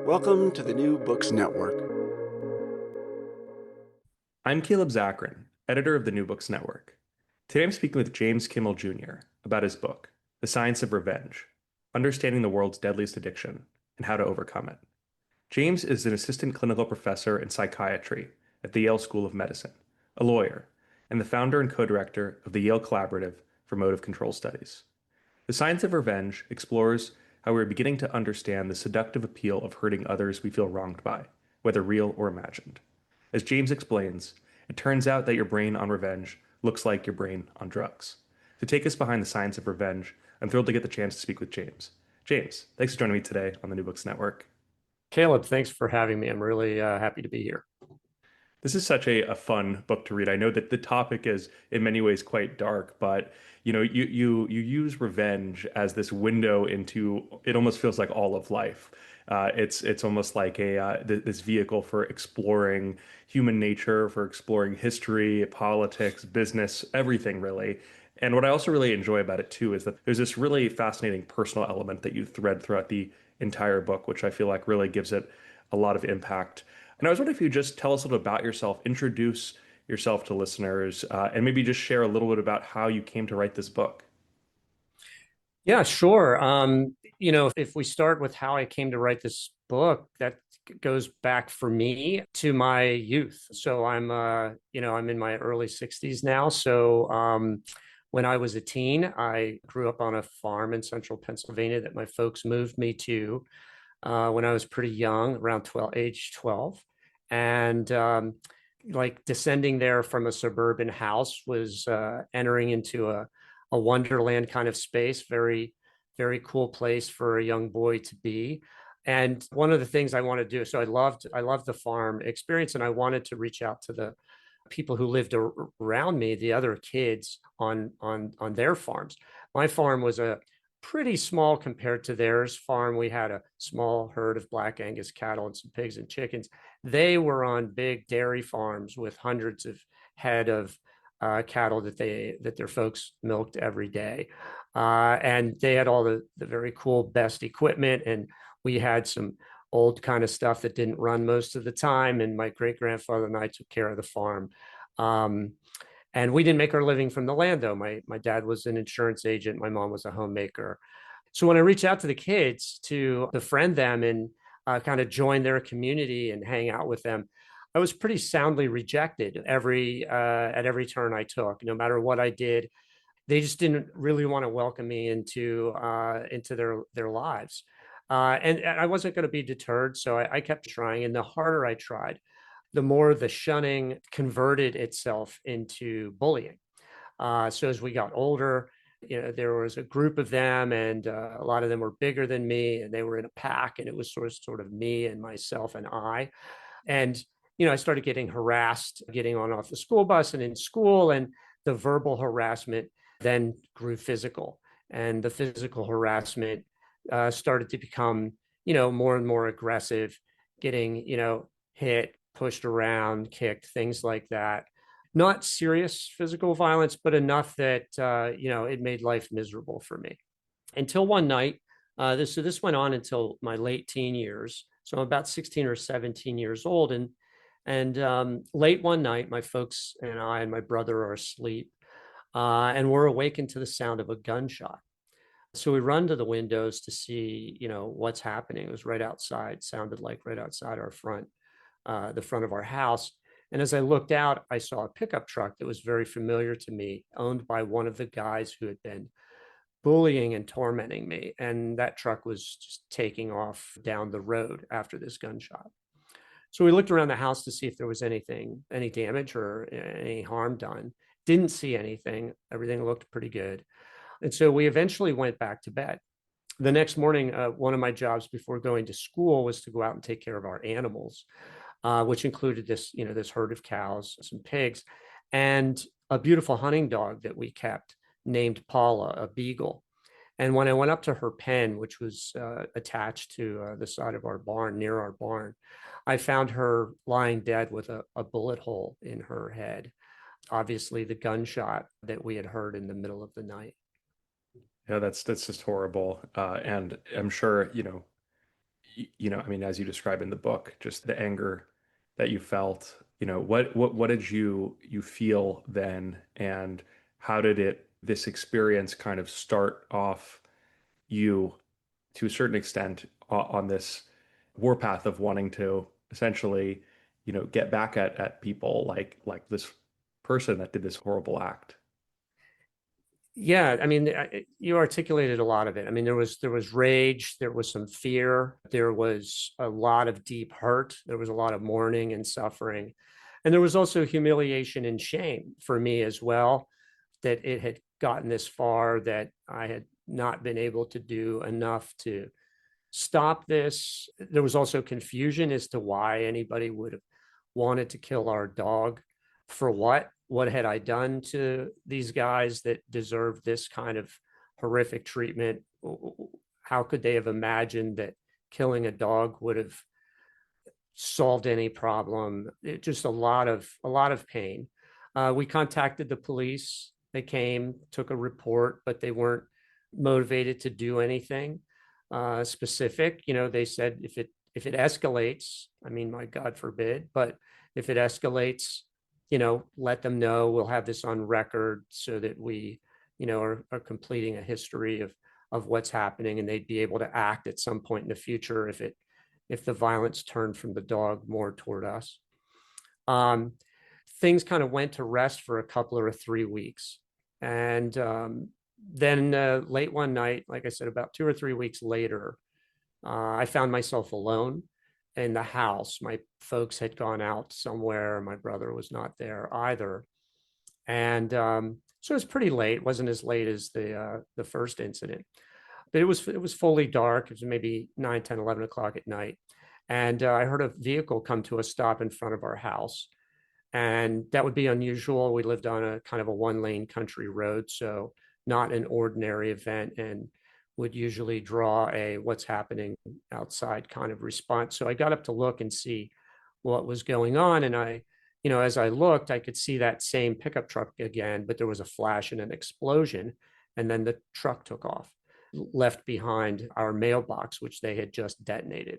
Welcome to the New Books Network. I'm Caleb Zachrin, editor of the New Books Network. Today I'm speaking with James Kimmel Jr. about his book, The Science of Revenge: Understanding the World's Deadliest Addiction and How to Overcome It. James is an assistant clinical professor in psychiatry at the Yale School of Medicine, a lawyer, and the founder and co-director of the Yale Collaborative for Motive Control Studies. The Science of Revenge explores how we're beginning to understand the seductive appeal of hurting others we feel wronged by, whether real or imagined. As James explains, it turns out that your brain on revenge looks like your brain on drugs. To take us behind the science of revenge, I'm thrilled to get the chance to speak with James. James, thanks for joining me today on the New Books Network. Caleb, thanks for having me. I'm really happy to be here. This is such a fun book to read. I know that the topic is in many ways quite dark, but you use revenge as this window into it. Almost feels like all of life. It's almost like this vehicle for exploring human nature, for exploring history, politics, business, everything really. And what I also really enjoy about it too is that there's this really fascinating personal element that you thread throughout the entire book, which I feel like really gives it a lot of impact. And I was wondering if you could just tell us a little about yourself, introduce yourself to listeners, and maybe just share a little bit about how you came to write this book. Yeah, sure. If we start with how I came to write this book, that goes back for me to my youth. So I'm in my early 60s now. So when I was a teen, I grew up on a farm in central Pennsylvania that my folks moved me to when I was pretty young, around age 12. And like descending there from a suburban house was entering into a wonderland kind of space, very, very cool place for a young boy to be. And one of the things I want to do, so I loved the farm experience, and I wanted to reach out to the people who lived around me, the other kids on their farms. My farm was a pretty small compared to theirs farm. We had a small herd of Black Angus cattle and some pigs and chickens. They were on big dairy farms with hundreds of head of cattle that their folks milked every day, and they had all the very cool best equipment, and we had some old kind of stuff that didn't run most of the time. And my great grandfather and I took care of the farm. And we didn't make our living from the land, though. My dad was an insurance agent. My mom was a homemaker. So when I reached out to the kids to befriend them and kind of join their community and hang out with them, I was pretty soundly rejected at every turn I took. No matter what I did, they just didn't really want to welcome me into their lives. And I wasn't going to be deterred, so I kept trying. And the harder I tried, the more the shunning converted itself into bullying. So as we got older, there was a group of them, and a lot of them were bigger than me, and they were in a pack, and it was sort of me and myself and I. And I started getting harassed, getting on off the school bus and in school, and the verbal harassment then grew physical, and the physical harassment started to become, more and more aggressive, getting, hit, pushed around, kicked, things like that. Not serious physical violence, but enough that it made life miserable for me. Until one night, this went on until my late teen years. So I'm about 16 or 17 years old, and late one night, my folks and I and my brother are asleep, and we're awakened to the sound of a gunshot. So we run to the windows to see, what's happening. It was right outside, sounded like right outside the front of our house. And as I looked out, I saw a pickup truck that was very familiar to me, owned by one of the guys who had been bullying and tormenting me. And that truck was just taking off down the road after this gunshot. So we looked around the house to see if there was any damage or any harm done. Didn't see anything. Everything looked pretty good. And so we eventually went back to bed. The next morning, one of my jobs before going to school was to go out and take care of our animals, which included this herd of cows, some pigs, and a beautiful hunting dog that we kept named Paula, a beagle. And when I went up to her pen, which was attached to the side of our barn, near our barn, I found her lying dead with a bullet hole in her head. Obviously, the gunshot that we had heard in the middle of the night. Yeah, that's just horrible. And I'm sure, I mean, as you describe in the book, just the anger that you felt, what did you feel then, and how did this experience kind of start off you to a certain extent on this warpath of wanting to essentially, get back at people like this person that did this horrible act? Yeah, I mean, you articulated a lot of it. I mean, there was rage, there was some fear, there was a lot of deep hurt, there was a lot of mourning and suffering, and there was also humiliation and shame for me as well, that it had gotten this far, that I had not been able to do enough to stop this. There was also confusion as to why anybody would have wanted to kill our dog. For what? What had I done to these guys that deserved this kind of horrific treatment? How could they have imagined that killing a dog would have solved any problem? Just a lot of pain. We contacted the police. They came, took a report, but they weren't motivated to do anything specific. They said if it escalates, I mean, my God forbid, but if it escalates, let them know. We'll have this on record so that we, are completing a history of what's happening, and they'd be able to act at some point in the future if the violence turned from the dog more toward us. Um, Things kind of went to rest for a couple or 3 weeks, and then late one night, like I said, about 2 or 3 weeks later, I found myself alone in the house. My folks had gone out somewhere. My brother was not there either. And so it was pretty late. It wasn't as late as the first incident, but it was fully dark. It was maybe 9, 10, 11 o'clock at night. And I heard a vehicle come to a stop in front of our house. And that would be unusual. We lived on a kind of a one-lane country road, so not an ordinary event, and would usually draw a what's happening outside kind of response. So I got up to look and see what was going on. And as I looked, I could see that same pickup truck again, but there was a flash and an explosion. And then the truck took off, left behind our mailbox, which they had just detonated.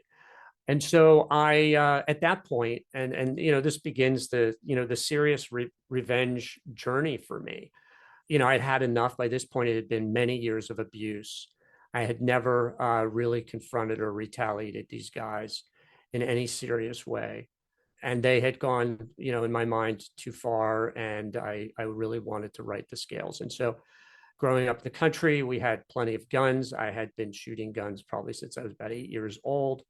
And so at that point, and this begins the serious revenge journey for me. I'd had enough. By this point, it had been many years of abuse. I had never really confronted or retaliated these guys in any serious way. And they had gone, in my mind, too far. And I really wanted to right the scales. And so growing up in the country, we had plenty of guns. I had been shooting guns probably since I was about 8 years old.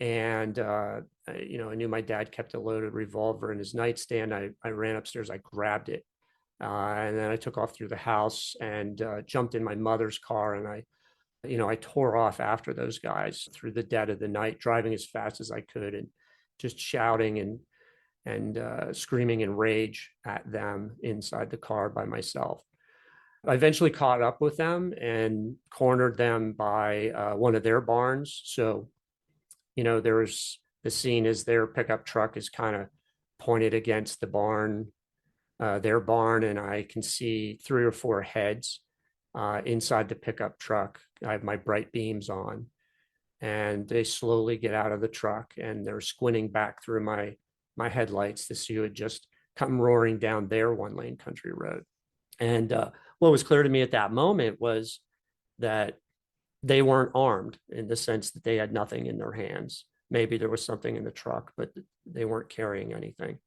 And, I knew my dad kept a loaded revolver in his nightstand. I ran upstairs, I grabbed it. And then I took off through the house and jumped in my mother's car. And I tore off after those guys through the dead of the night, driving as fast as I could and just shouting and screaming in rage at them inside the car by myself. I eventually caught up with them and cornered them by one of their barns. So, there's the scene is their pickup truck is kind of pointed against the barn, their barn, and I can see 3 or 4 heads inside the pickup truck. I have my bright beams on, and they slowly get out of the truck, and they're squinting back through my headlights to see who had just come roaring down their one-lane country road. And what was clear to me at that moment was that they weren't armed, in the sense that they had nothing in their hands. Maybe there was something in the truck, but they weren't carrying anything.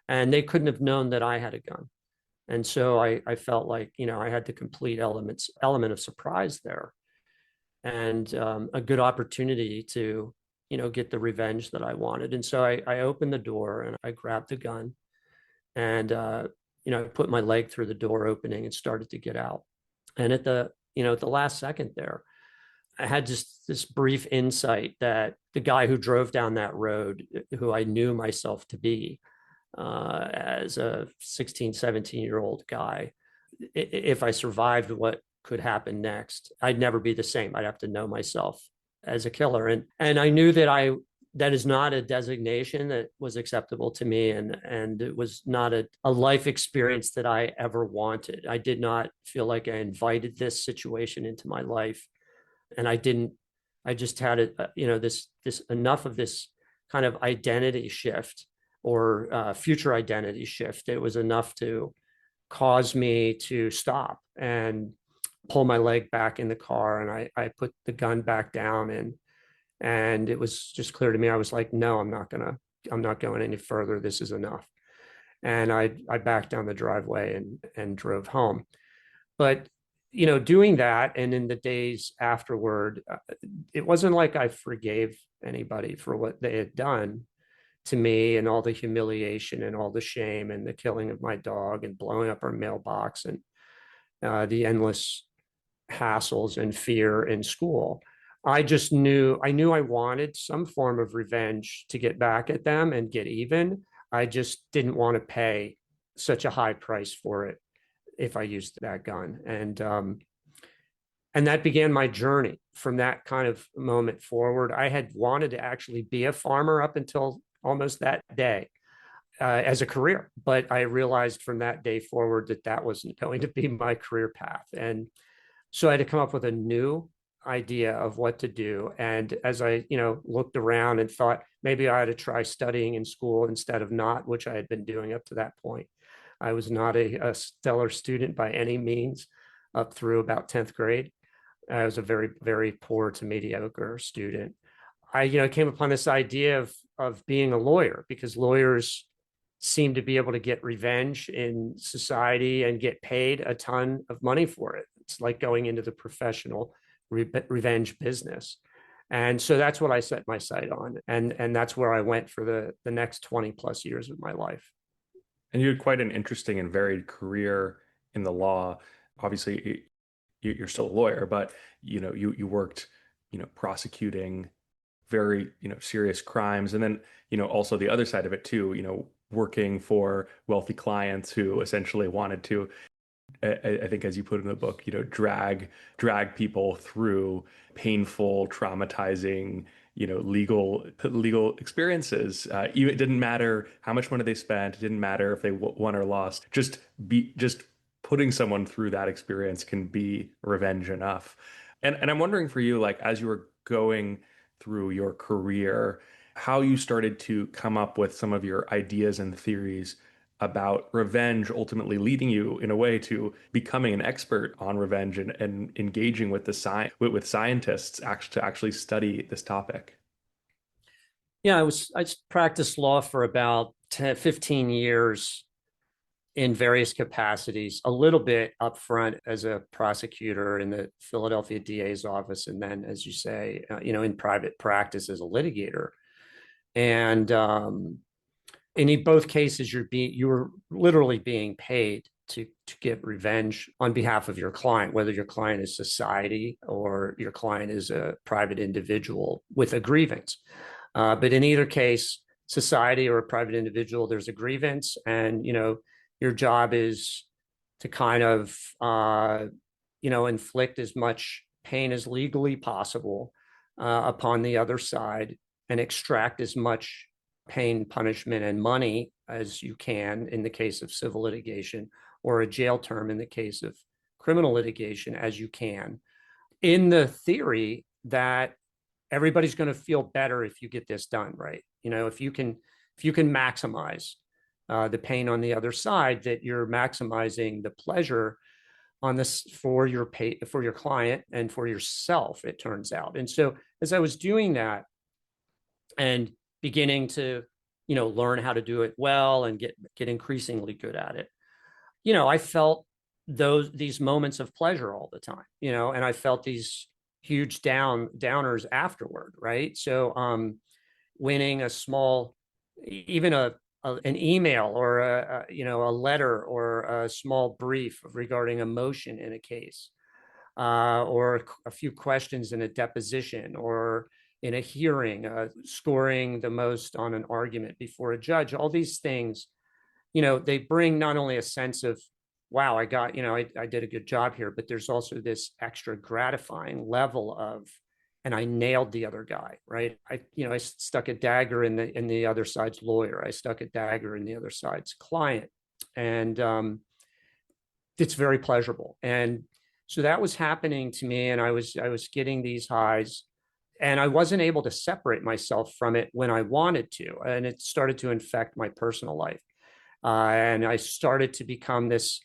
And they couldn't have known that I had a gun. And so I felt like, I had the complete element of surprise there, and a good opportunity to, get the revenge that I wanted. And so I opened the door and I grabbed the gun, and, I put my leg through the door opening and started to get out. And at the last second there, I had just this brief insight that the guy who drove down that road, who I knew myself to be as a 16, 17-year-old guy, if I survived what could happen next, I'd never be the same. I'd have to know myself as a killer. And I knew that is not a designation that was acceptable to me. And it was not a life experience that I ever wanted. I did not feel like I invited this situation into my life. And I didn't I just had this enough of this kind of identity shift or future identity shift. It was enough to cause me to stop and pull my leg back in the car, and I put the gun back down, and it was just clear to me. I was like, no, I'm not going any further. This is enough. And I backed down the driveway and drove home. But doing that, and in the days afterward, it wasn't like I forgave anybody for what they had done to me, and all the humiliation and all the shame and the killing of my dog and blowing up our mailbox and the endless hassles and fear in school. I knew I wanted some form of revenge to get back at them and get even. I just didn't want to pay such a high price for it if I used that gun. And that began my journey. From that kind of moment forward, I had wanted to actually be a farmer up until almost that day as a career. But I realized from that day forward that that wasn't going to be my career path. And so I had to come up with a new idea of what to do. And as I, looked around and thought maybe I had to try studying in school instead of not, which I had been doing up to that point. I was not a stellar student by any means up through about 10th grade. I was a very, very poor to mediocre student. I, came upon this idea of being a lawyer, because lawyers seem to be able to get revenge in society and get paid a ton of money for it. It's like going into the professional revenge business. And so that's what I set my sight on. And that's where I went for the next 20 plus years of my life. And you had quite an interesting and varied career in the law. Obviously, you're still a lawyer, but you worked, prosecuting very, serious crimes, and then, also the other side of it too, working for wealthy clients who essentially wanted to, I think, as you put in the book, drag people through painful, traumatizing, legal experiences. It didn't matter how much money they spent. It didn't matter if they won or lost. Just putting someone through that experience can be revenge enough. And I'm wondering for you, like, as you were going through your career, how you started to come up with some of your ideas and theories about revenge, ultimately leading you in a way to becoming an expert on revenge and engaging with with scientists to actually study this topic. Yeah, I practiced law for about 10, 15 years in various capacities, a little bit up front as a prosecutor in the Philadelphia DA's office, and then, as you say, in private practice as a litigator. And in both cases, you were literally being paid to get revenge on behalf of your client, whether your client is society or your client is a private individual with a grievance. But in either case, society or a private individual, there's a grievance, and your job is to kind of inflict as much pain as legally possible upon the other side, and extract as much pain, punishment, and money as you can in the case of civil litigation, or a jail term in the case of criminal litigation as you can, in the theory that everybody's going to feel better if you get this done right. If you can maximize the pain on the other side, that you're maximizing the pleasure on this for your client and for yourself, it turns out. And so as I was doing that and beginning to learn how to do it well and get increasingly good at it, I felt these moments of pleasure all the time, and I felt these huge downers afterward, right? So winning a small, even an email or a letter or a small brief regarding a motion in a case, or a few questions in a deposition or in a hearing, scoring the most on an argument before a judge. All these things, they bring not only a sense of, wow, I did a good job here, but there's also this extra gratifying level of, and I nailed the other guy, right? I stuck a dagger in the other side's lawyer. I stuck a dagger in the other side's client, and it's very pleasurable. And so that was happening to me, and I was getting these highs. And I wasn't able to separate myself from it when I wanted to. And it started to infect my personal life. And I started to become this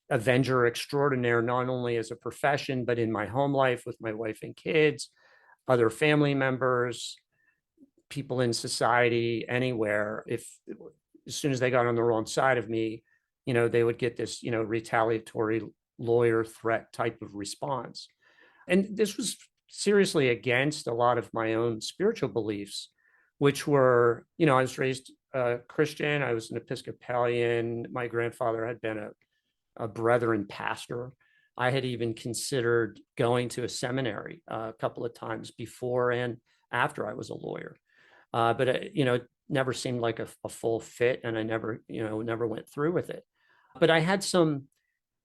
avenger extraordinaire, not only as a profession, but in my home life with my wife and kids, other family members, people in society, anywhere. If as soon as they got on the wrong side of me, they would get this, retaliatory lawyer threat type of response. And this was seriously against a lot of my own spiritual beliefs, which were, I was raised Christian. I was an Episcopalian. My grandfather had been a Brethren pastor. I had even considered going to a seminary a couple of times before and after I was a lawyer. But it never seemed like a full fit, and I never went through with it. But I had some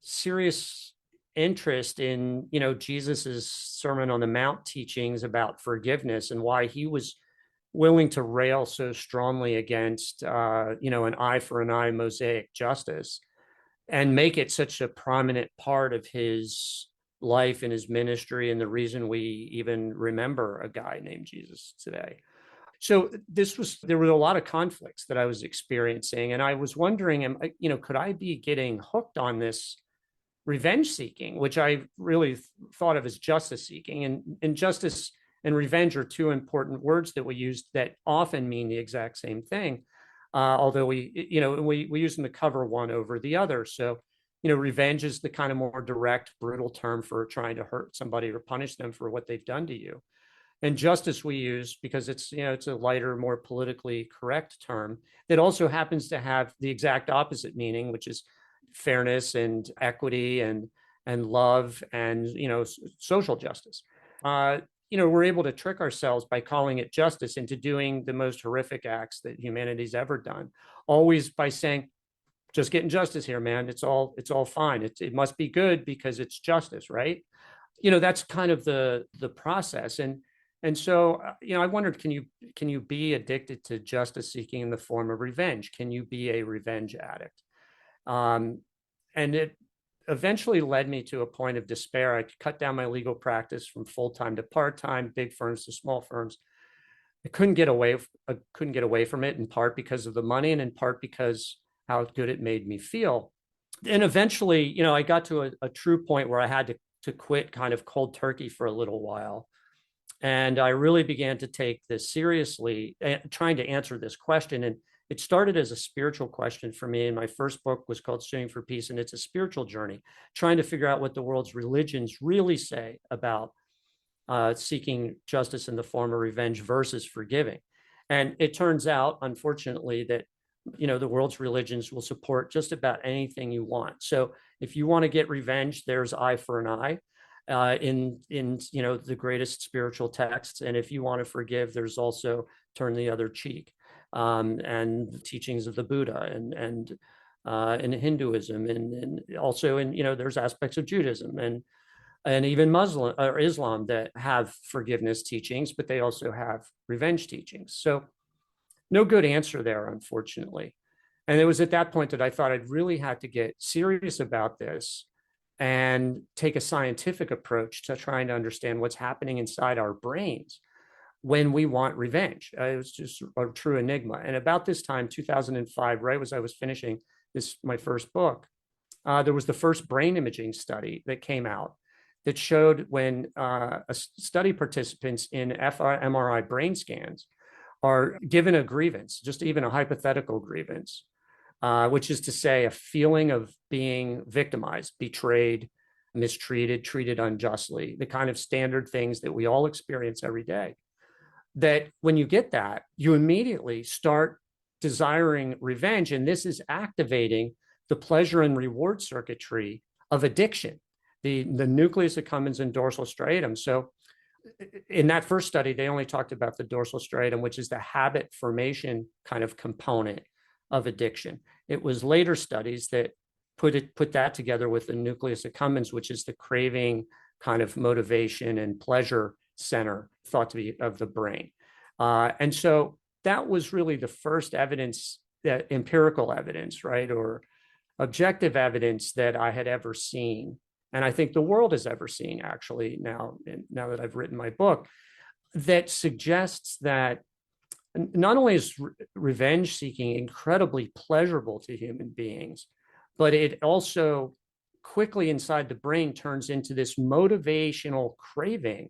serious interest in, Jesus's Sermon on the Mount teachings about forgiveness and why he was willing to rail so strongly against, an eye for an eye Mosaic justice, and make it such a prominent part of his life and his ministry, and the reason we even remember a guy named Jesus today. So there were a lot of conflicts that I was experiencing, and I was wondering, could I be getting hooked on this revenge seeking, which I really thought of as justice seeking, and justice and revenge are two important words that we use that often mean the exact same thing. Although we use them to cover one over the other. So, revenge is the kind of more direct, brutal term for trying to hurt somebody or punish them for what they've done to you. And justice we use because it's a lighter, more politically correct term that also happens to have the exact opposite meaning, which is fairness and equity and love and social justice. We're able to trick ourselves by calling it justice into doing the most horrific acts that humanity's ever done, always by saying, just getting justice here, man. It's all fine. It must be good because it's justice, right? That's kind of the process. And so, I wondered, can you be addicted to justice seeking in the form of revenge? Can you be a revenge addict? And it eventually led me to a point of despair. I cut down my legal practice from full-time to part-time, big firms to small firms. I couldn't get away from it, in part because of the money and in part because how good it made me feel. And eventually, I got to a true point where I had to quit kind of cold turkey for a little while. And I really began to take this seriously, trying to answer this question. And it started as a spiritual question for me. And my first book was called Suing for Peace. And it's a spiritual journey, trying to figure out what the world's religions really say about seeking justice in the form of revenge versus forgiving. And it turns out, unfortunately, that the world's religions will support just about anything you want. So if you want to get revenge, there's eye for an eye. In the greatest spiritual texts, and if you want to forgive, there's also turn the other cheek, and the teachings of the Buddha and in Hinduism, and also in there's aspects of Judaism and even Muslim or Islam that have forgiveness teachings, but they also have revenge teachings. So no good answer there, unfortunately. And it was at that point that I thought I'd really had to get serious about this and take a scientific approach to trying to understand what's happening inside our brains when we want revenge. It was just a true enigma. And about this time, 2005, right as I was finishing my first book, there was the first brain imaging study that came out that showed when study participants in fMRI brain scans are given a grievance, just even a hypothetical grievance, which is to say a feeling of being victimized, betrayed, mistreated, treated unjustly, the kind of standard things that we all experience every day. That when you get that, you immediately start desiring revenge. And this is activating the pleasure and reward circuitry of addiction, the nucleus accumbens and dorsal striatum. So in that first study, they only talked about the dorsal striatum, which is the habit formation kind of component of addiction. It was later studies that put that together with the nucleus accumbens, which is the craving kind of motivation and pleasure center thought to be of the brain. And so that was really the first evidence, that empirical evidence, right, or objective evidence that I had ever seen. And I think the world has ever seen, actually, now that I've written my book, that suggests that not only is revenge seeking incredibly pleasurable to human beings, but it also quickly inside the brain turns into this motivational craving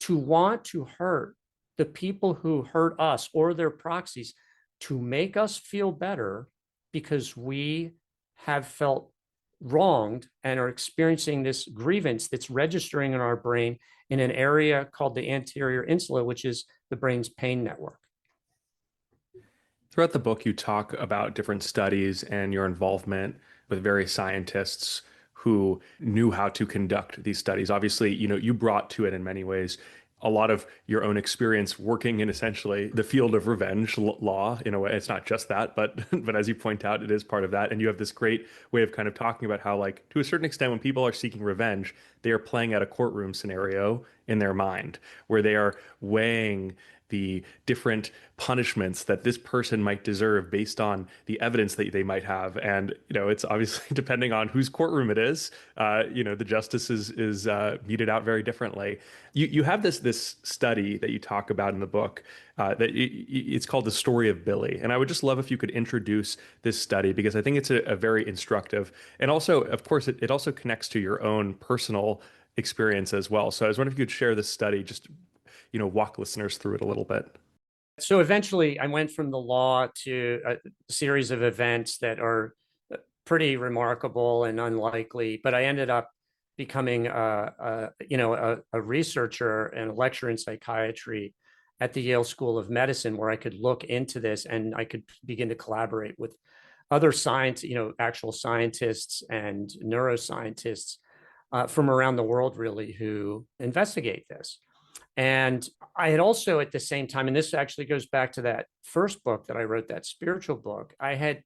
to want to hurt the people who hurt us or their proxies, to make us feel better because we have felt wronged and are experiencing this grievance that's registering in our brain in an area called the anterior insula, which is the brain's pain network. Throughout the book, you talk about different studies and your involvement with various scientists who knew how to conduct these studies. Obviously, you brought to it in many ways a lot of your own experience working in essentially the field of revenge law. In a way, it's not just that, but but as you point out, it is part of that. And you have this great way of kind of talking about how, like, to a certain extent, when people are seeking revenge, they are playing out a courtroom scenario in their mind where they are weighing the different punishments that this person might deserve based on the evidence that they might have. And, it's obviously depending on whose courtroom it is, the justice is meted out very differently. You have this study that you talk about in the book it's called The Story of Billy. And I would just love if you could introduce this study, because I think it's a very instructive. And also, of course, it also connects to your own personal experience as well. So I was wondering if you could share this study, just walk listeners through it a little bit. So eventually I went from the law to a series of events that are pretty remarkable and unlikely, but I ended up becoming a researcher and a lecturer in psychiatry at the Yale School of Medicine, where I could look into this and I could begin to collaborate with other science, actual scientists and neuroscientists from around the world, really, who investigate this. And I had also at the same time, and this actually goes back to that first book that I wrote, that spiritual book, I had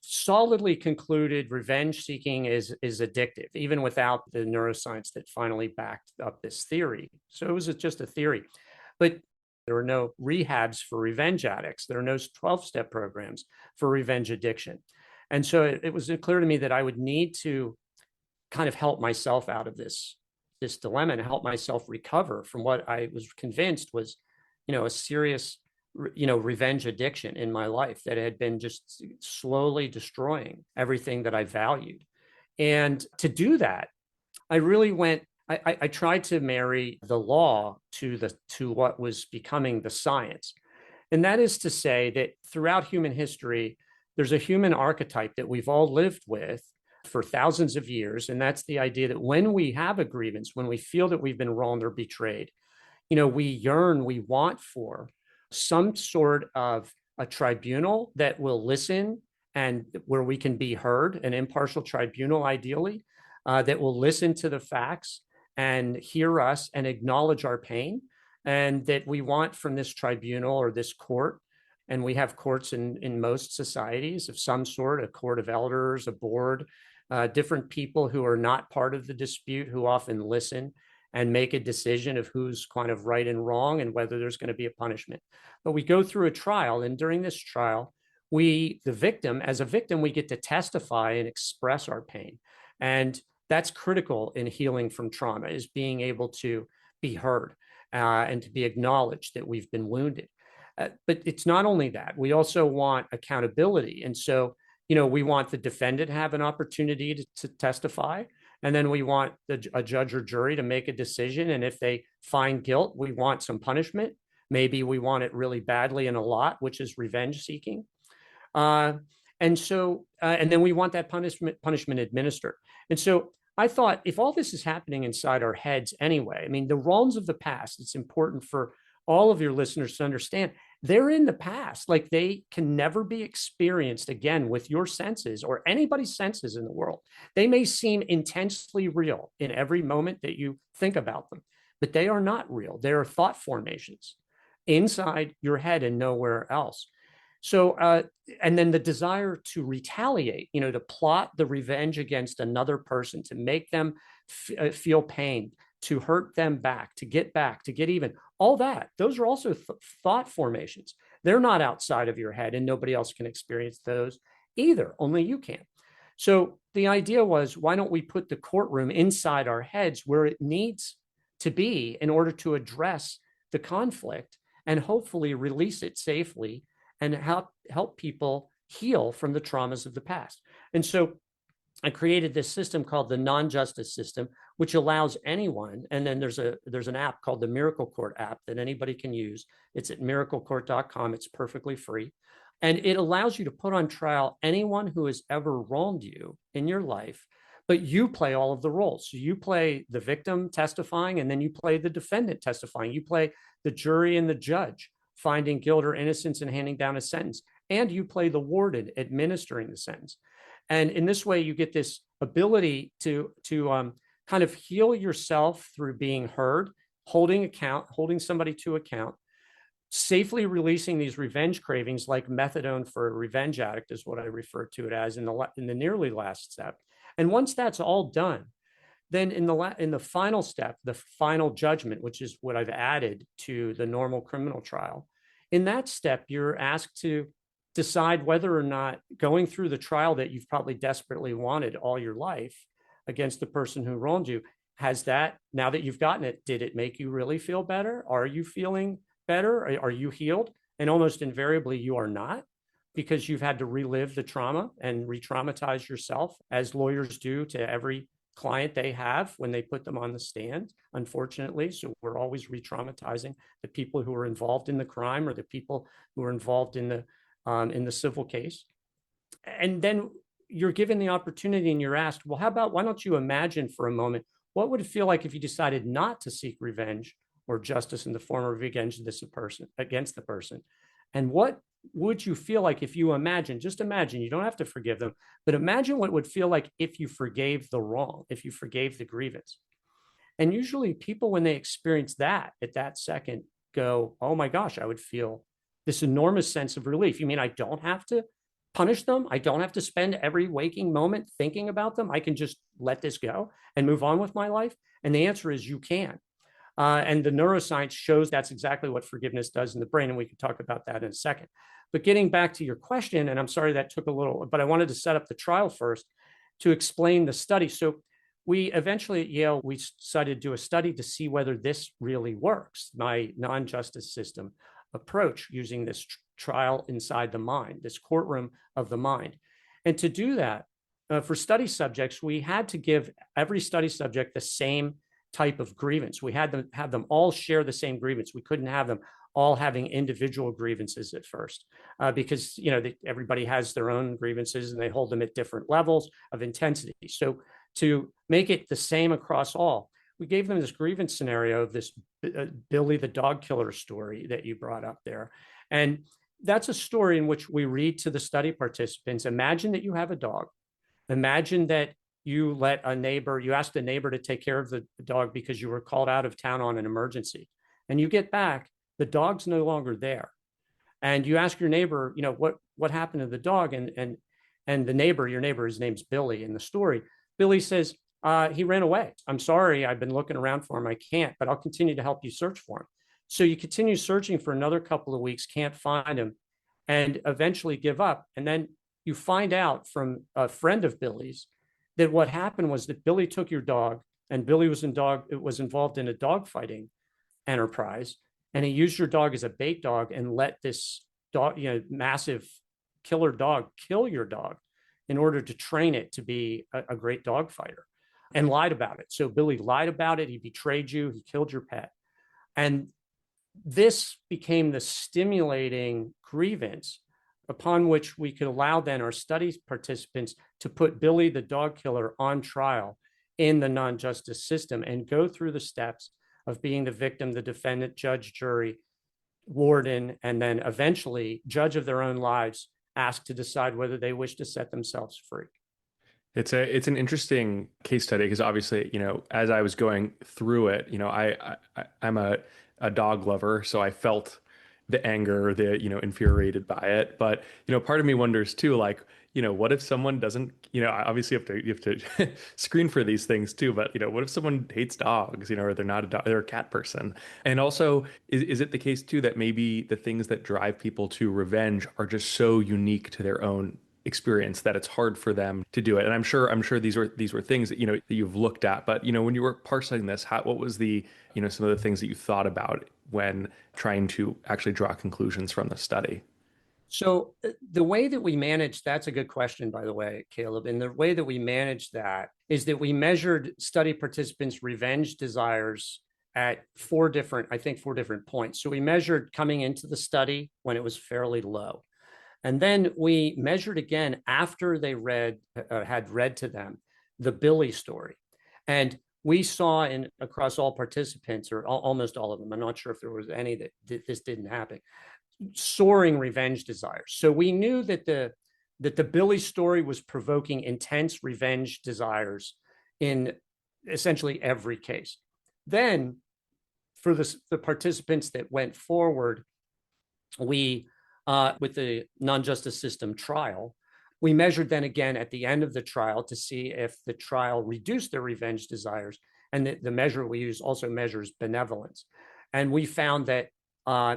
solidly concluded revenge seeking is addictive, even without the neuroscience that finally backed up this theory. So it was just a theory. But there were no rehabs for revenge addicts. There are no 12-step programs for revenge addiction. And so it was clear to me that I would need to kind of help myself out of this dilemma and help myself recover from what I was convinced was, a serious, revenge addiction in my life that had been just slowly destroying everything that I valued. And to do that, I really I tried to marry the law to what was becoming the science. And that is to say that throughout human history, there's a human archetype that we've all lived with for thousands of years. And that's the idea that when we have a grievance, when we feel that we've been wronged or betrayed, we want for some sort of a tribunal that will listen and where we can be heard, an impartial tribunal, ideally, that will listen to the facts and hear us and acknowledge our pain. And that we want from this tribunal or this court, and we have courts in most societies of some sort, a court of elders, a board, different people who are not part of the dispute, who often listen and make a decision of who's kind of right and wrong and whether there's going to be a punishment. But we go through a trial, and during this trial, as a victim, we get to testify and express our pain. And that's critical in healing from trauma, is being able to be heard and to be acknowledged that we've been wounded. But it's not only that, we also want accountability. And so, we want the defendant to have an opportunity to testify. And then we want a judge or jury to make a decision. And if they find guilt, we want some punishment. Maybe we want it really badly and a lot, which is revenge seeking. And then we want that punishment administered. And so I thought, if all this is happening inside our heads anyway, I mean, the wrongs of the past, it's important for all of your listeners to understand, they're in the past. Like, they can never be experienced again with your senses or anybody's senses in the world. They may seem intensely real in every moment that you think about them, but they are not real. They are thought formations inside your head and nowhere else. So, and then the desire to retaliate, to plot the revenge against another person, to make them feel pain, to hurt them back, to get even, all that. Those are also thought formations. They're not outside of your head, and nobody else can experience those either. Only you can. So the idea was, why don't we put the courtroom inside our heads where it needs to be in order to address the conflict and hopefully release it safely and help people heal from the traumas of the past. And so I created this system called the non-justice system, which allows anyone, and then there's an app called the Miracle Court app that anybody can use. It's at miraclecourt.com. It's perfectly free. And it allows you to put on trial anyone who has ever wronged you in your life, but you play all of the roles. So you play the victim testifying, and then you play the defendant testifying. You play the jury and the judge finding guilt or innocence and handing down a sentence. And you play the warden administering the sentence. And in this way, you get this ability to kind of heal yourself through being heard, holding somebody to account, safely releasing these revenge cravings, like methadone for a revenge addict is what I refer to it as in the nearly last step. And once that's all done, then in the final step, the final judgment, which is what I've added to the normal criminal trial, in that step, you're asked to decide whether or not going through the trial that you've probably desperately wanted all your life against the person who wronged you, now that you've gotten it, did it make you really feel better? Are you feeling better? Are you healed? And almost invariably you are not, because you've had to relive the trauma and re-traumatize yourself, as lawyers do to every client they have when they put them on the stand, unfortunately. So we're always re-traumatizing the people who are involved in the crime or the people who are involved in the civil case. And then you're given the opportunity and you're asked, well, why don't you imagine for a moment, what would it feel like if you decided not to seek revenge or justice in the form of revenge against the person? And what would you feel like if you just imagine, you don't have to forgive them, but imagine what it would feel like if you forgave the wrong, if you forgave the grievance. And usually people, when they experience that at that second, go, oh my gosh, I would feel this enormous sense of relief. You mean I don't have to punish them? I don't have to spend every waking moment thinking about them? I can just let this go and move on with my life? And the answer is you can. And the neuroscience shows that's exactly what forgiveness does in the brain. And we can talk about that in a second. But getting back to your question, and I'm sorry that took a little, but I wanted to set up the trial first to explain the study. So we eventually at Yale, we decided to do a study to see whether this really works, my non-justice system approach, using this trial inside the mind, this courtroom of the mind. And to do that, for study subjects, we had to give every study subject the same type of grievance. We had to have them all share the same grievance. We couldn't have them all having individual grievances at first, because everybody has their own grievances and they hold them at different levels of intensity. So to make it the same across all, we gave them this grievance scenario of this Billy the dog killer story that you brought up there. And that's a story in which we read to the study participants, imagine that you have a dog. Imagine that you asked a neighbor to take care of the dog because you were called out of town on an emergency. And you get back, the dog's no longer there. And you ask your neighbor, what happened to the dog? And the neighbor, your neighbor, his name's Billy in the story. Billy says, he ran away. I'm sorry, I've been looking around for him. I can't, but I'll continue to help you search for him. So you continue searching for another couple of weeks, can't find him, and eventually give up. And then you find out from a friend of Billy's that what happened was that Billy took your dog, and Billy was involved in a dog fighting enterprise. And he used your dog as a bait dog and let this dog, massive killer dog, kill your dog in order to train it to be a great dog fighter, and lied about it. So Billy lied about it. He betrayed you. He killed your pet. And this became the stimulating grievance upon which we could allow then our study participants to put Billy the dog killer on trial in the non-justice system and go through the steps of being the victim, the defendant, judge, jury, warden, and then eventually judge of their own lives, asked to decide whether they wish to set themselves free. It's an interesting case study because obviously, as I was going through it, I'm a dog lover, so I felt the anger, infuriated by it. But, part of me wonders too, like, what if someone doesn't, obviously you have to screen for these things too, but, what if someone hates dogs, or they're not they're a cat person? And also, is it the case too that maybe the things that drive people to revenge are just so unique to their own experience that it's hard for them to do it. And I'm sure these were things that that you've looked at. But when you were parsing this, what was the some of the things that you thought about when trying to actually draw conclusions from the study? So the way that we managed, that's a good question, by the way, Caleb. And the way that we managed that is that we measured study participants' revenge desires at four different points. So we measured coming into the study when it was fairly low. And then we measured again after they had read to them the Billy story. And we saw across all participants, or almost all of them, I'm not sure if there was any that this didn't happen, soaring revenge desires. So we knew that the Billy story was provoking intense revenge desires in essentially every case. Then for the participants that went forward, we with the non-justice system trial, we measured then again at the end of the trial to see if the trial reduced their revenge desires. And the measure we use also measures benevolence. And we found that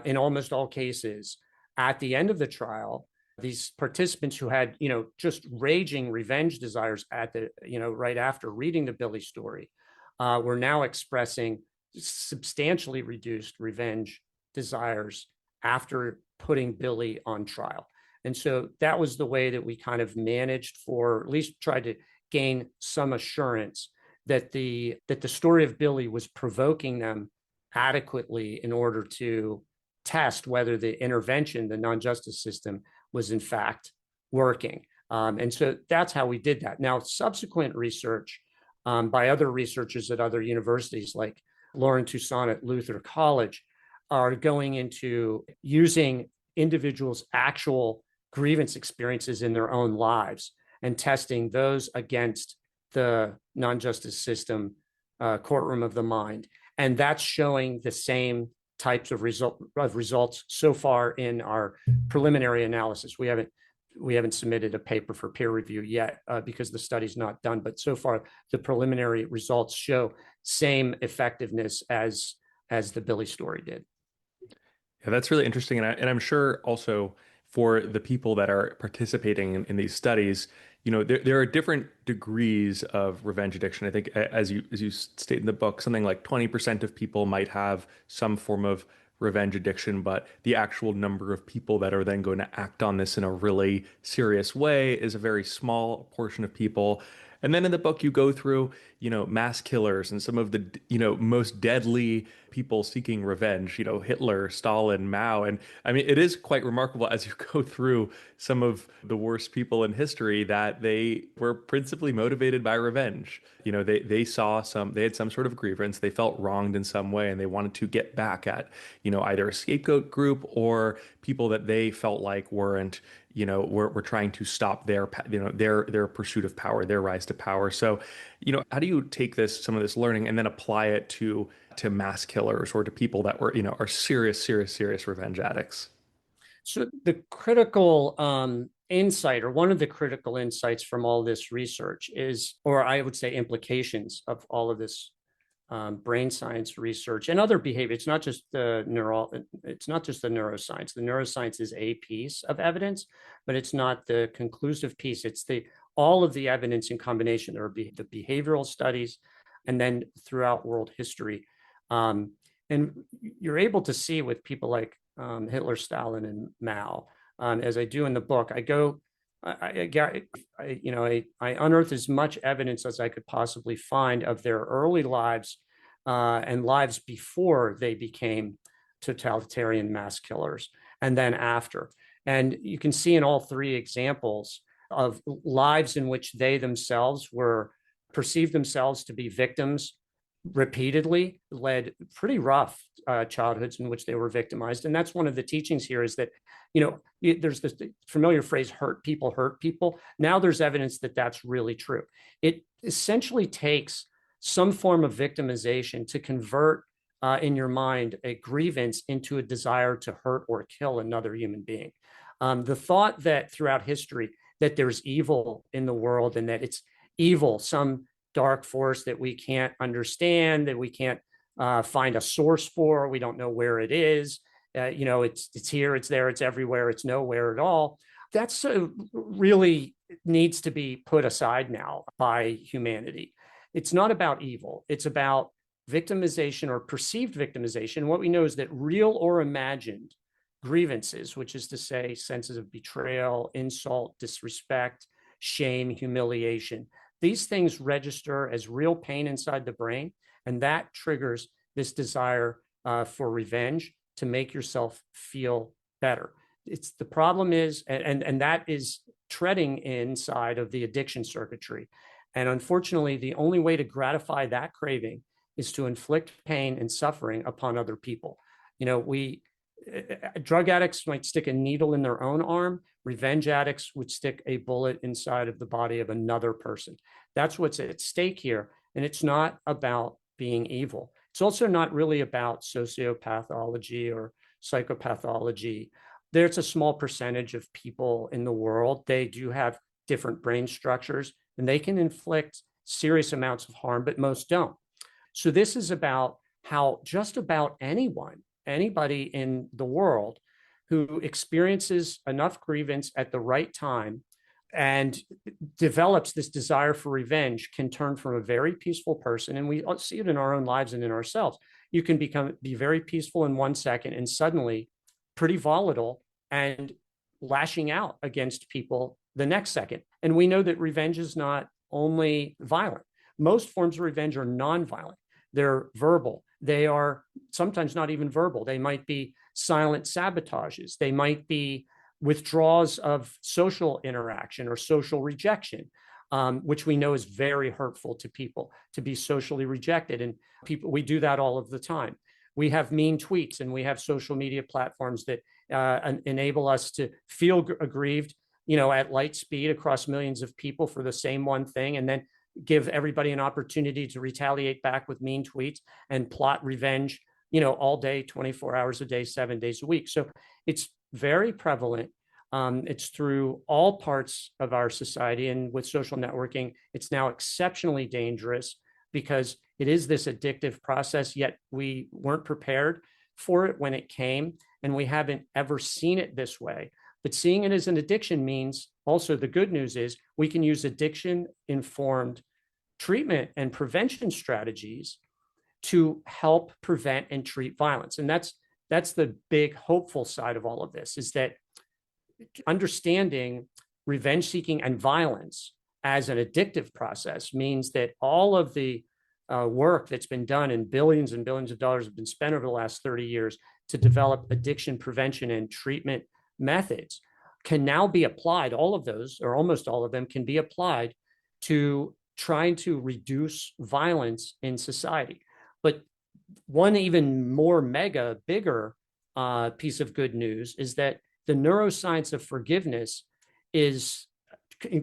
in almost all cases, at the end of the trial, these participants who had, just raging revenge desires right after reading the Billy story, were now expressing substantially reduced revenge desires after putting Billy on trial. And so that was the way that we kind of managed, for at least tried to gain some assurance that the story of Billy was provoking them adequately in order to test whether the intervention, the non-justice system, was in fact working. And so that's how we did that. Now, subsequent research by other researchers at other universities, like Lauren Toussaint at Luther College, are going into using individuals' actual grievance experiences in their own lives and testing those against the non-justice system courtroom of the mind. And that's showing the same types of results so far in our preliminary analysis. We haven't submitted a paper for peer review yet because the study's not done. But so far, the preliminary results show same effectiveness as the Billy story did. Yeah, that's really interesting. And I'm sure also for the people that are participating in these studies, there are different degrees of revenge addiction. I think, as you state in the book, something like 20% of people might have some form of revenge addiction, but the actual number of people that are then going to act on this in a really serious way is a very small portion of people. And then in the book, you go through, mass killers and some of the, most deadly people seeking revenge, Hitler, Stalin, Mao. And I mean, it is quite remarkable as you go through some of the worst people in history that they were principally motivated by revenge. They had some sort of grievance. They felt wronged in some way and they wanted to get back at, either a scapegoat group or people that they felt like weren't, we're trying to stop their pursuit of power, their rise to power. So, how do you take some of this learning and then apply it to mass killers or to people that were, are serious revenge addicts? So the critical insight, or one of the critical insights from all this research is, or I would say implications of all of this brain science research and other behavior. It's not just the neuroscience. The neuroscience is a piece of evidence, but it's not the conclusive piece. It's all of the evidence in combination. There are the behavioral studies, and then throughout world history. And you're able to see with people like Hitler, Stalin, and Mao, as I do in the book. I unearthed as much evidence as I could possibly find of their early lives and lives before they became totalitarian mass killers, and then after. And you can see in all three examples of lives in which they themselves perceived themselves to be victims repeatedly, led pretty rough childhoods in which they were victimized. And that's one of the teachings here, is that, there's this familiar phrase, hurt people. Now there's evidence that that's really true. It essentially takes some form of victimization to convert in your mind a grievance into a desire to hurt or kill another human being. The thought that throughout history that there's evil in the world and that it's evil, some dark force that we can't understand, that we can't find a source for, we don't know where it is. It's here, it's there, it's everywhere, it's nowhere at all. that's really needs to be put aside now by humanity. It's not about evil. It's about victimization or perceived victimization. What we know is that real or imagined grievances, which is to say senses of betrayal, insult, disrespect, shame, humiliation, these things register as real pain inside the brain, and that triggers this desire for revenge to make yourself feel better. It's the problem is, and that is treading inside of the addiction circuitry. And unfortunately, the only way to gratify that craving is to inflict pain and suffering upon other people. Drug addicts might stick a needle in their own arm. Revenge addicts would stick a bullet inside of the body of another person. That's what's at stake here. And it's not about being evil. It's also not really about sociopathology or psychopathology. There's a small percentage of people in the world. They do have different brain structures and they can inflict serious amounts of harm, but most don't. So this is about how just about anybody in the world who experiences enough grievance at the right time and develops this desire for revenge can turn from a very peaceful person, and we see it in our own lives and in ourselves. You can be very peaceful in 1 second and suddenly pretty volatile and lashing out against people the next second. And we know that revenge is not only violent. Most forms of revenge are non-violent. They're verbal. They are sometimes not even verbal. They might be silent sabotages. They might be withdrawals of social interaction or social rejection, which we know is very hurtful to people, to be socially rejected. And we do that all of the time. We have mean tweets and we have social media platforms that enable us to feel aggrieved, at light speed across millions of people for the same one thing, and then give everybody an opportunity to retaliate back with mean tweets and plot revenge, all day, 24 hours a day, 7 days a week. So it's very prevalent. It's through all parts of our society. And with social networking, it's now exceptionally dangerous because it is this addictive process, yet we weren't prepared for it when it came, and we haven't ever seen it this way. But seeing it as an addiction means also the good news is we can use addiction-informed treatment and prevention strategies to help prevent and treat violence. And that's the big hopeful side of all of this, is that understanding revenge seeking and violence as an addictive process means that all of the work that's been done and billions of dollars have been spent over the last 30 years to develop addiction prevention and treatment methods can now be applied. All of those, or almost all of them, can be applied to trying to reduce violence in society. But one even more bigger piece of good news is that the neuroscience of forgiveness is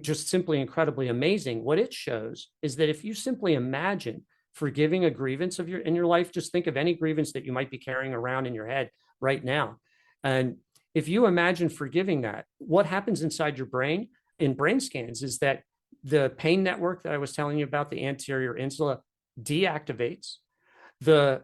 just simply incredibly amazing. What it shows is that if you simply imagine forgiving a grievance in your life, just think of any grievance that you might be carrying around in your head right now. And if you imagine forgiving that, what happens inside your brain in brain scans is that the pain network that I was telling you about, the anterior insula, deactivates. The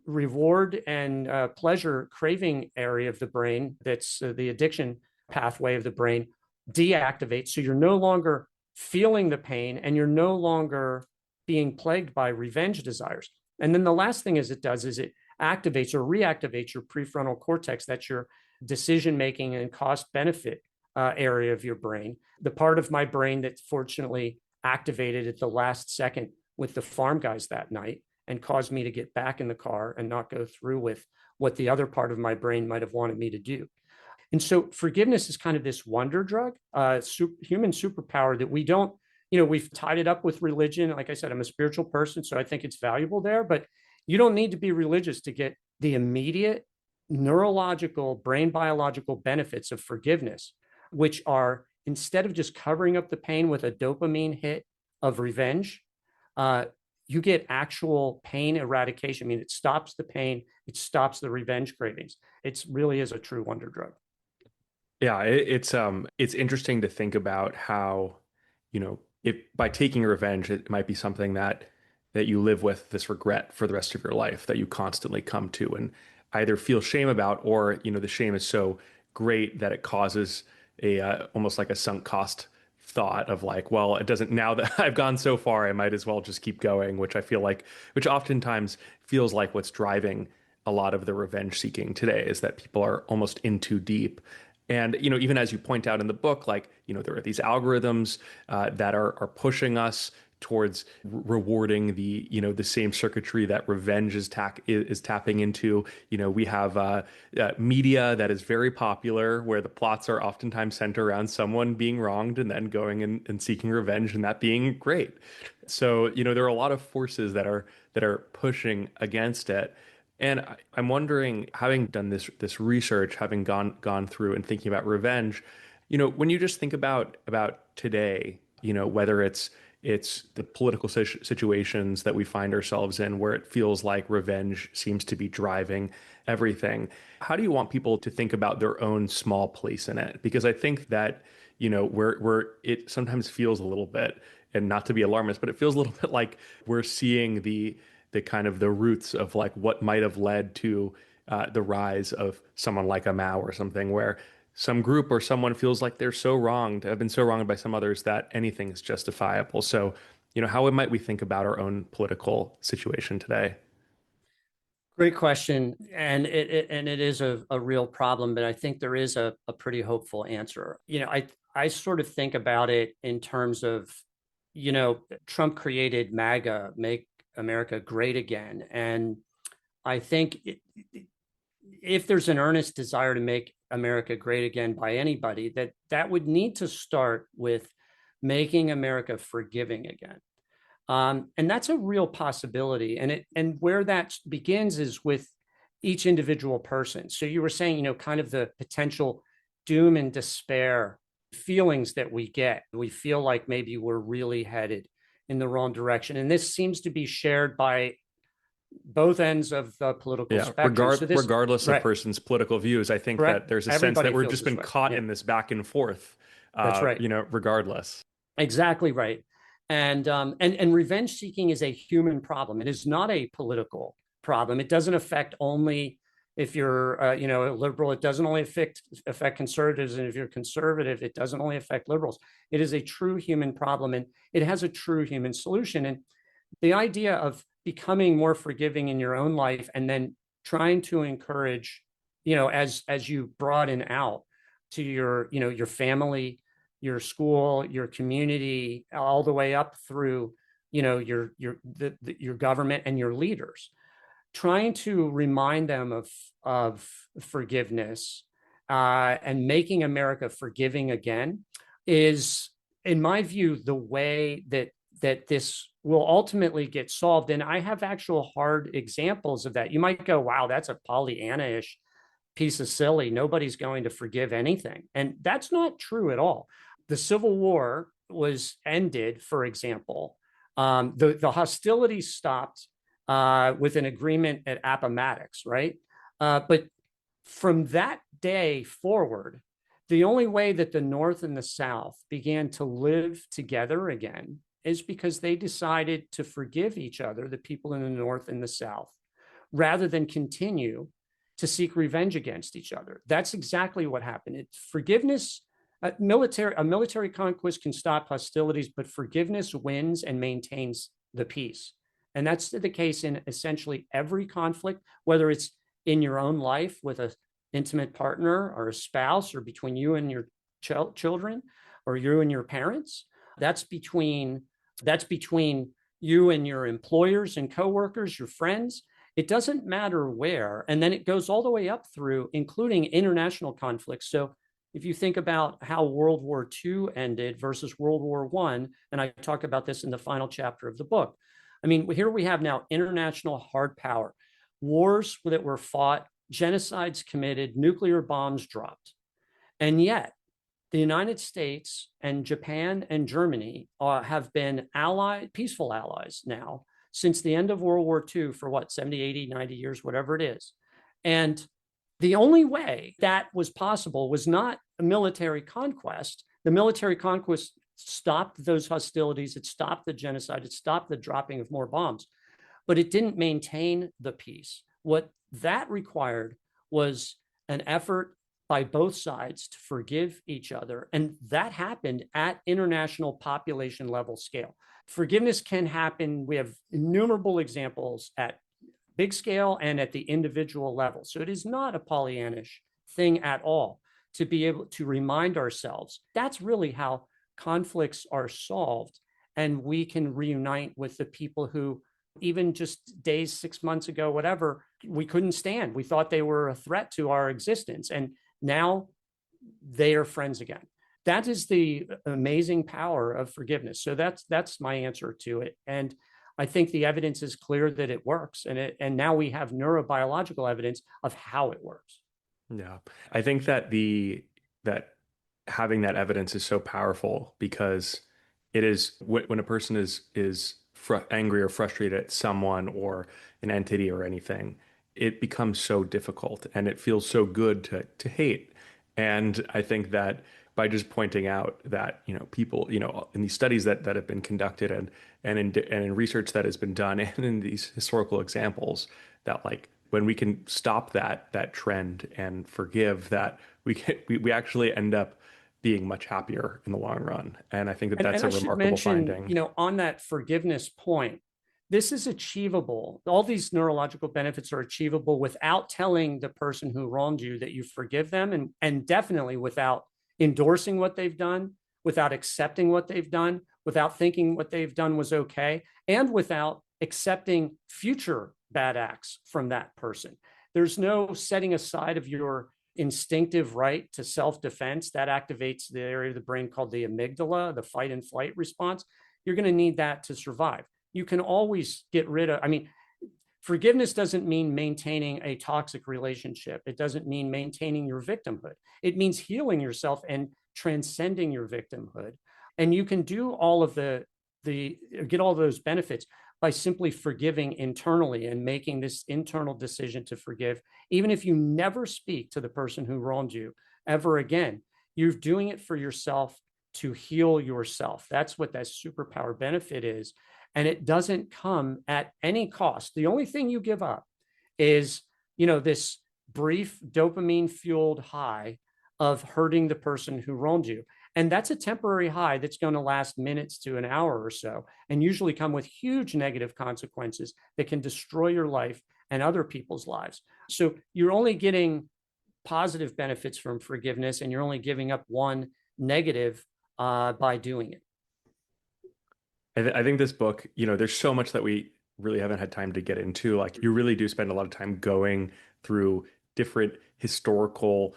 reward and pleasure craving area of the brain, that's the addiction pathway of the brain, deactivates. So you're no longer feeling the pain and you're no longer being plagued by revenge desires. And then the last thing it does is it activates or reactivates your prefrontal cortex. That's your decision-making and cost-benefit area of your brain. The part of my brain that fortunately activated at the last second with the farm guys that night and caused me to get back in the car and not go through with what the other part of my brain might have wanted me to do. And so forgiveness is kind of this wonder drug, human superpower that we don't, we've tied it up with religion. Like I said, I'm a spiritual person, so I think it's valuable there, but you don't need to be religious to get the immediate neurological, brain biological benefits of forgiveness, which are, instead of just covering up the pain with a dopamine hit of revenge, you get actual pain eradication. I mean, it stops the pain, it stops the revenge cravings. It really is a true wonder drug. Yeah, it's interesting to think about how, if by taking revenge, it might be something that you live with this regret for the rest of your life that you constantly come to and either feel shame about, or the shame is so great that it causes almost like a sunk cost thought of like, well, it doesn't, now that I've gone so far, I might as well just keep going, which I feel like, which oftentimes feels like what's driving a lot of the revenge seeking today is that people are almost in too deep. And, even as you point out in the book, like, there are these algorithms that are pushing us towards rewarding the same circuitry that revenge is tapping into. We have media that is very popular, where the plots are oftentimes centered around someone being wronged and then going and seeking revenge, and that being great. So, there are a lot of forces that are pushing against it. And I'm wondering, having done this research, having gone through and thinking about revenge, when you just think about today, whether it's the political situations that we find ourselves in, where it feels like revenge seems to be driving everything. How do you want people to think about their own small place in it? Because I think that, where it sometimes feels a little bit, and not to be alarmist, but it feels a little bit like we're seeing the kind of the roots of like what might have led to the rise of someone like a Mao or something, where some group or someone feels like they're so wronged, have been so wronged by some others that anything is justifiable. So, how might we think about our own political situation today? Great question. And it is a real problem, but I think there is a pretty hopeful answer. I sort of think about it in terms of, Trump created MAGA, Make America Great Again. And I think if there's an earnest desire to make America great again by anybody, that would need to start with making America forgiving again. And that's a real possibility. And where that begins is with each individual person. So you were saying, kind of the potential doom and despair feelings that we get. We feel like maybe we're really headed in the wrong direction. And this seems to be shared by both ends of the political spectrum. Regardless of right, person's political views, I think correct. that there's a sense Everybody that we've feels just this been way. caught Yeah, in this back and forth, that's right. regardless. Exactly right. And revenge seeking is a human problem. It is not a political problem. It doesn't affect only if you're a liberal. It doesn't only affect conservatives, and if you're conservative, it doesn't only affect liberals. It is a true human problem, and it has a true human solution. And the idea of becoming more forgiving in your own life and then trying to encourage, as you broaden out to your family, your school, your community, all the way up through, your government and your leaders, trying to remind them of forgiveness and making America forgiving again is, in my view, the way that this will ultimately get solved. And I have actual hard examples of that. You might go, wow, that's a Pollyanna-ish piece of silly. Nobody's going to forgive anything. And that's not true at all. The Civil War was ended, for example. The hostilities stopped with an agreement at Appomattox, right? But from that day forward, the only way that the North and the South began to live together again is because they decided to forgive each other, the people in the North and the South, rather than continue to seek revenge against each other. That's exactly what happened. Forgiveness, a military conquest can stop hostilities, but forgiveness wins and maintains the peace. And that's the case in essentially every conflict, whether it's in your own life with an intimate partner or a spouse, or between you and your children, or you and your parents. That's between you and your employers and coworkers, your friends. It doesn't matter where. And then it goes all the way up through, including international conflicts. So if you think about how World War II ended versus World War I, and I talk about this in the final chapter of the book. I mean, here we have now international hard power, wars that were fought, genocides committed, nuclear bombs dropped. And yet, the United States and Japan and Germany have been peaceful allies now since the end of World War II for 70, 80, 90 years, whatever it is. And the only way that was possible was not a military conquest. The military conquest stopped those hostilities. It stopped the genocide. It stopped the dropping of more bombs, but it didn't maintain the peace. What that required was an effort by both sides to forgive each other. And that happened at international population level scale. Forgiveness can happen. We have innumerable examples at big scale and at the individual level. So it is not a Pollyannish thing at all to be able to remind ourselves that's really how conflicts are solved. And we can reunite with the people who, even just days, 6 months ago, whatever, we couldn't stand. We thought they were a threat to our existence. And now they are friends again. That is the amazing power of forgiveness. So that's my answer to it. And I think the evidence is clear that it works. And now we have neurobiological evidence of how it works. Yeah. I think that that having that evidence is so powerful because it is when a person is angry or frustrated at someone or an entity or anything, it becomes so difficult and it feels so good to hate. And I think that by just pointing out that, people, in these studies that have been conducted and in research that has been done and in these historical examples, that like when we can stop that trend and forgive, that we actually end up being much happier in the long run. And I think that that's And a I should remarkable mention, finding. on that forgiveness point, this is achievable. All these neurological benefits are achievable without telling the person who wronged you that you forgive them, and definitely without endorsing what they've done, without accepting what they've done, without thinking what they've done was okay, and without accepting future bad acts from that person. There's no setting aside of your instinctive right to self-defense that activates the area of the brain called the amygdala, the fight and flight response. You're going to need that to survive. You can always get rid of, forgiveness doesn't mean maintaining a toxic relationship. It doesn't mean maintaining your victimhood. It means healing yourself and transcending your victimhood. And you can do all of get all those benefits by simply forgiving internally and making this internal decision to forgive. Even if you never speak to the person who wronged you ever again, you're doing it for yourself to heal yourself. That's what that superpower benefit is. And it doesn't come at any cost. The only thing you give up is, this brief dopamine fueled high of hurting the person who wronged you. And that's a temporary high that's going to last minutes to an hour or so, and usually come with huge negative consequences that can destroy your life and other people's lives. So you're only getting positive benefits from forgiveness, and you're only giving up one negative by doing it. I think this book, there's so much that we really haven't had time to get into. Like you really do spend a lot of time going through different historical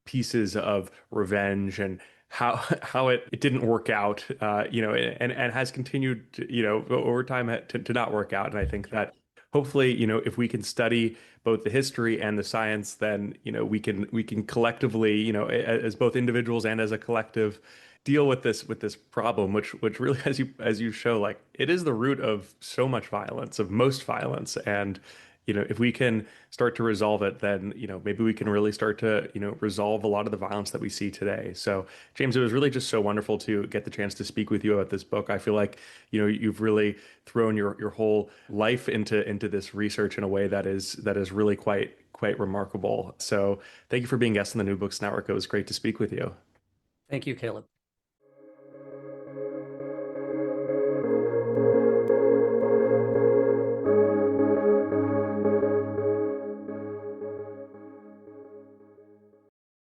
pieces of revenge and how it didn't work out, and has continued to, over time to not work out. And I think that hopefully, if we can study both the history and the science, then, we can collectively, as both individuals and as a collective, deal with this problem, which really, as you show, like it is the root of so much violence, of most violence. And if we can start to resolve it, then maybe we can really start to resolve a lot of the violence that we see today. So James, it was really just so wonderful to get the chance to speak with you about this book. I feel like you've really thrown your whole life into this research in a way that is really quite remarkable. So thank you for being a guest on the New Books Network. It was great to speak with you. Thank you, Caleb.